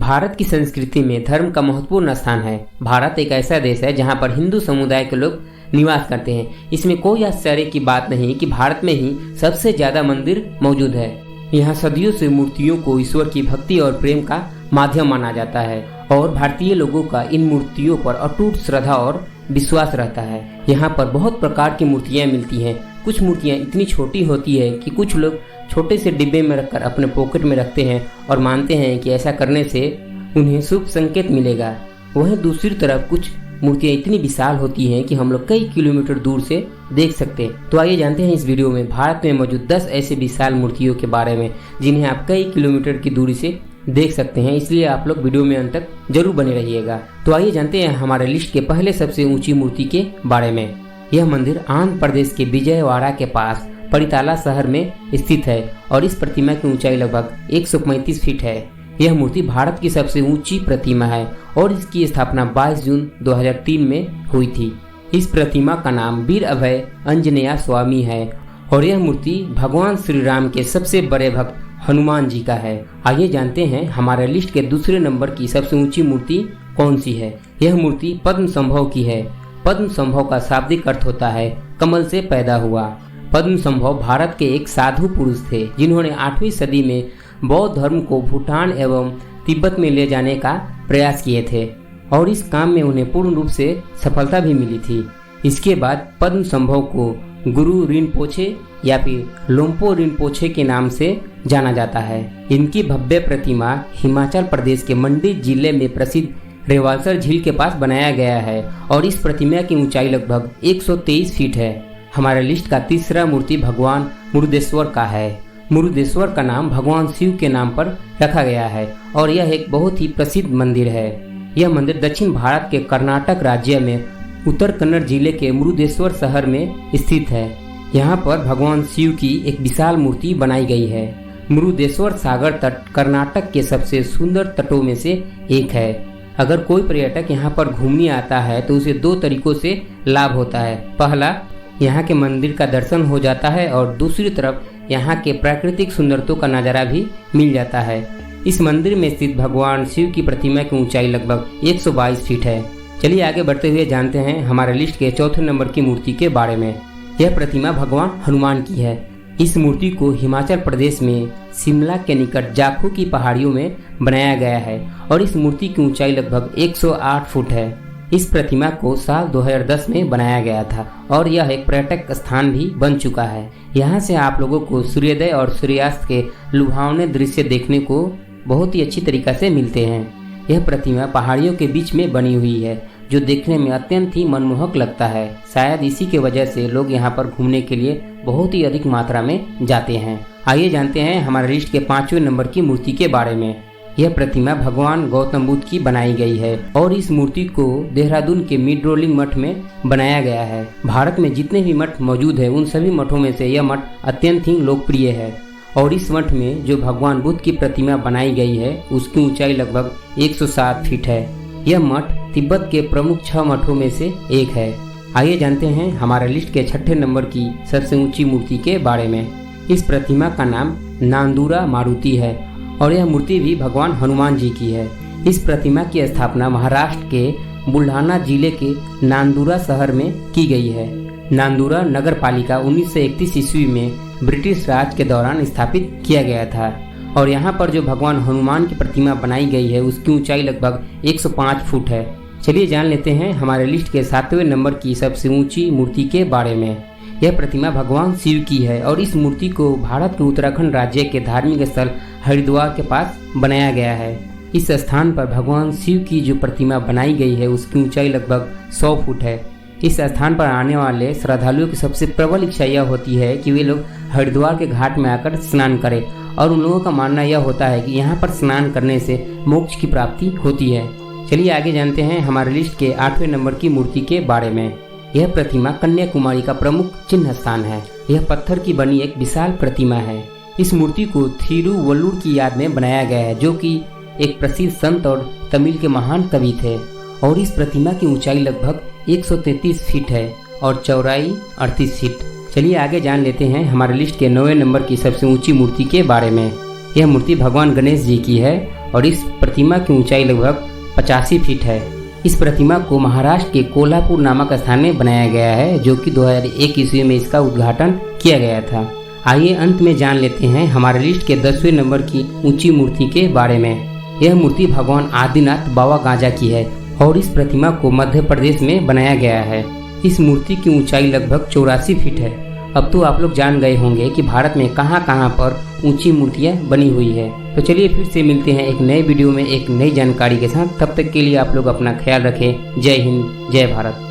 भारत की संस्कृति में धर्म का महत्वपूर्ण स्थान है। भारत एक ऐसा देश है जहां पर हिंदू समुदाय के लोग निवास करते हैं। इसमें कोई आश्चर्य की बात नहीं कि भारत में ही सबसे ज्यादा मंदिर मौजूद है। यहाँ सदियों से मूर्तियों को ईश्वर की भक्ति और प्रेम का माध्यम माना जाता है और भारतीय लोगों का इन मूर्तियों पर अटूट श्रद्धा और विश्वास रहता है। यहाँ पर बहुत प्रकार की मूर्तियाँ मिलती हैं। कुछ मूर्तियाँ इतनी छोटी होती है कि कुछ लोग छोटे से डिब्बे में रखकर अपने पॉकेट में रखते हैं और मानते हैं कि ऐसा करने से उन्हें शुभ संकेत मिलेगा। वहीं दूसरी तरफ कुछ मूर्तियाँ इतनी विशाल होती हैं कि हम लोग कई किलोमीटर दूर से देख सकते हैं। तो आइए जानते हैं इस वीडियो में भारत में मौजूद 10 ऐसे विशाल मूर्तियों के बारे में जिन्हें आप कई किलोमीटर की दूरी से देख सकते हैं। इसलिए आप लोग वीडियो में अंत तक जरूर बने रहिएगा। तो आइए जानते हैं हमारे लिस्ट के पहले सबसे ऊंची मूर्ति के बारे में। यह मंदिर आंध्र प्रदेश के विजयवाड़ा के पास परिताला शहर में स्थित है और इस प्रतिमा की ऊंचाई लगभग 135 फीट है। यह मूर्ति भारत की सबसे ऊंची प्रतिमा है और इसकी स्थापना 22 जून 2003 में हुई थी। इस प्रतिमा का नाम वीर अभय अंजनेया स्वामी है और यह मूर्ति भगवान श्री राम के सबसे बड़े भक्त हनुमान जी का है। आइए जानते हैं हमारे लिस्ट के दूसरे नंबर की सबसे ऊंची मूर्ति कौन सी है। यह मूर्ति पद्म संभव की है। पद्म संभव का शाब्दिक अर्थ होता है कमल से पैदा हुआ। पद्म संभव भारत के एक साधु पुरुष थे जिन्होंने 8वीं सदी में बौद्ध धर्म को भूटान एवं तिब्बत में ले जाने का प्रयास किए थे और इस काम में उन्हें पूर्ण रूप से सफलता भी मिली थी। इसके बाद पद्म संभव को गुरु रिनपोछे या फिर लोम्पो रिनपोछे के नाम से जाना जाता है। इनकी भव्य प्रतिमा हिमाचल प्रदेश के मंडी जिले में प्रसिद्ध रेवालसर झील के पास बनाया गया है और इस प्रतिमा की ऊंचाई लगभग 123 फीट है। हमारे लिस्ट का तीसरा मूर्ति भगवान मुरुदेश्वर का है। मुरुदेश्वर का नाम भगवान शिव के नाम पर रखा गया है और यह एक बहुत ही प्रसिद्ध मंदिर है। यह मंदिर दक्षिण भारत के कर्नाटक राज्य में उत्तर कन्नड़ जिले के मुरुदेश्वर शहर में स्थित है। यहाँ पर भगवान शिव की एक विशाल मूर्ति बनाई गई है। मुरुदेश्वर सागर तट कर्नाटक के सबसे सुंदर तटों में से एक है। अगर कोई पर्यटक यहाँ पर घूमने आता है तो उसे 2 तरीकों से लाभ होता है। पहला, यहाँ के मंदिर का दर्शन हो जाता है और दूसरी तरफ यहाँ के प्राकृतिक सुंदरता का नज़ारा भी मिल जाता है। इस मंदिर में स्थित भगवान शिव की प्रतिमा की ऊंचाई लगभग 122 फीट है। चलिए आगे बढ़ते हुए जानते हैं हमारे लिस्ट के चौथे नंबर की मूर्ति के बारे में। यह प्रतिमा भगवान हनुमान की है। इस मूर्ति को हिमाचल प्रदेश में शिमला के निकट जाखू की पहाड़ियों में बनाया गया है और इस मूर्ति की ऊंचाई लगभग 108 फुट है। इस प्रतिमा को साल 2010 में बनाया गया था और यह एक पर्यटक स्थान भी बन चुका है। यहाँ से आप लोगों को सूर्योदय और सूर्यास्त के लुभावने दृश्य देखने को बहुत ही अच्छी तरीका से मिलते हैं। यह प्रतिमा पहाड़ियों के बीच में बनी हुई है जो देखने में अत्यंत ही मनमोहक लगता है। शायद इसी के वजह से लोग यहाँ पर घूमने के लिए बहुत ही अधिक मात्रा में जाते हैं। आइए जानते हैं हमारे लिस्ट के 5वें नंबर की मूर्ति के बारे में। यह प्रतिमा भगवान गौतम बुद्ध की बनाई गई है और इस मूर्ति को देहरादून के मिडरोलिंग मठ में बनाया गया है। भारत में जितने भी मठ मौजूद है उन सभी मठों में से यह मठ अत्यंत ही लोकप्रिय है और इस मठ में जो भगवान बुद्ध की प्रतिमा बनाई गई है उसकी ऊंचाई लगभग 107 फीट है। यह मठ तिब्बत के प्रमुख 6 मठों में से एक है। आइए जानते हैं हमारे लिस्ट के 6ठे नंबर की सबसे ऊंची मूर्ति के बारे में। इस प्रतिमा का नाम नांदूरा मारुति है और यह मूर्ति भी भगवान हनुमान जी की है। इस प्रतिमा की स्थापना महाराष्ट्र के बुल्ढाना जिले के नांदूरा शहर में की गई है। नांदूरा नगर पालिका 1931 ईस्वी में ब्रिटिश राज के दौरान स्थापित किया गया था और यहाँ पर जो भगवान हनुमान की प्रतिमा बनाई गई है उसकी ऊंचाई लगभग 105 फुट है। चलिए जान लेते हैं हमारे लिस्ट के 7वें नंबर की सबसे ऊंची मूर्ति के बारे में। यह प्रतिमा भगवान शिव की है और इस मूर्ति को भारत के उत्तराखंड राज्य के धार्मिक स्थल हरिद्वार के पास बनाया गया है। इस स्थान पर भगवान शिव की जो प्रतिमा बनाई गई है उसकी ऊंचाई लगभग 100 फुट है। इस स्थान पर आने वाले श्रद्धालुओं की सबसे प्रबल इच्छा यह होती है कि वे लोग हरिद्वार के घाट में आकर स्नान करें और उन लोगों का मानना यह होता है कि यहाँ पर स्नान करने से मोक्ष की प्राप्ति होती है। चलिए आगे जानते हैं हमारे लिस्ट के 8वें नंबर की मूर्ति के बारे में। यह प्रतिमा कन्याकुमारी का प्रमुख चिन्ह स्थान है। यह पत्थर की बनी एक विशाल प्रतिमा है। इस मूर्ति को थिरुवल्लुर की याद में बनाया गया है जो कि एक प्रसिद्ध संत और तमिल के महान कवि थे और इस प्रतिमा की ऊंचाई लगभग 133 फीट है और चौड़ाई 38 फीट। चलिए आगे जान लेते हैं हमारे लिस्ट के 9वें नंबर की सबसे ऊंची मूर्ति के बारे में। यह मूर्ति भगवान गणेश जी की है और इस प्रतिमा की ऊंचाई लगभग 85 फीट है। इस प्रतिमा को महाराष्ट्र के कोल्हापुर नामक स्थान में बनाया गया है, जो कि 2001 ईस्वी में इसका उद्घाटन किया गया था। आइए अंत में जान लेते हैं हमारे लिस्ट के 10वें नंबर की ऊंची मूर्ति के बारे में। यह मूर्ति भगवान आदिनाथ बाबा गांजा की है और इस प्रतिमा को मध्य प्रदेश में बनाया गया है। इस मूर्ति की ऊंचाई लगभग 84 फीट है। अब तो आप लोग जान गए होंगे कि भारत में कहां कहां पर ऊंची मूर्तियां बनी हुई है। तो चलिए फिर से मिलते हैं एक नए वीडियो में एक नई जानकारी के साथ। तब तक के लिए आप लोग अपना ख्याल रखें। जय हिंद, जय भारत।